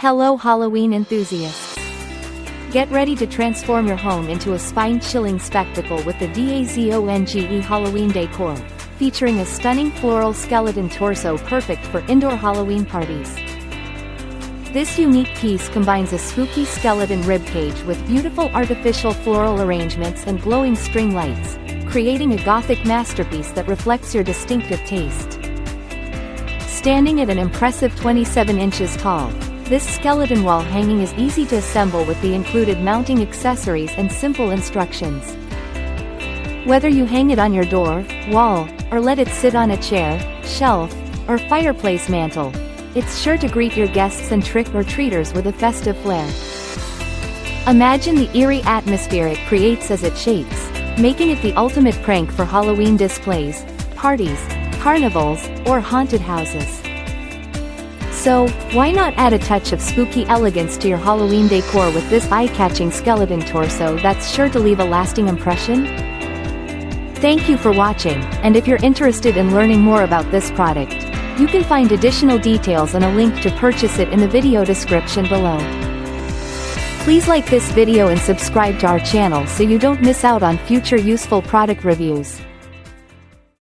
Hello Halloween enthusiasts! Get ready to transform your home into a spine-chilling spectacle with the DAZONGE Halloween Decor, featuring a stunning floral skeleton torso perfect for indoor Halloween parties. This unique piece combines a spooky skeleton ribcage with beautiful artificial floral arrangements and glowing string lights, creating a gothic masterpiece that reflects your distinctive taste. Standing at an impressive 27 inches tall, this skeleton wall hanging is easy to assemble with the included mounting accessories and simple instructions. Whether you hang it on your door, wall, or let it sit on a chair, shelf, or fireplace mantle, it's sure to greet your guests and trick-or-treaters with a festive flair. Imagine the eerie atmosphere it creates as it shakes, making it the ultimate prank for Halloween displays, parties, carnivals, or haunted houses. So, why not add a touch of spooky elegance to your Halloween decor with this eye-catching skeleton torso that's sure to leave a lasting impression? Thank you for watching, and if you're interested in learning more about this product, you can find additional details and a link to purchase it in the video description below. Please like this video and subscribe to our channel so you don't miss out on future useful product reviews.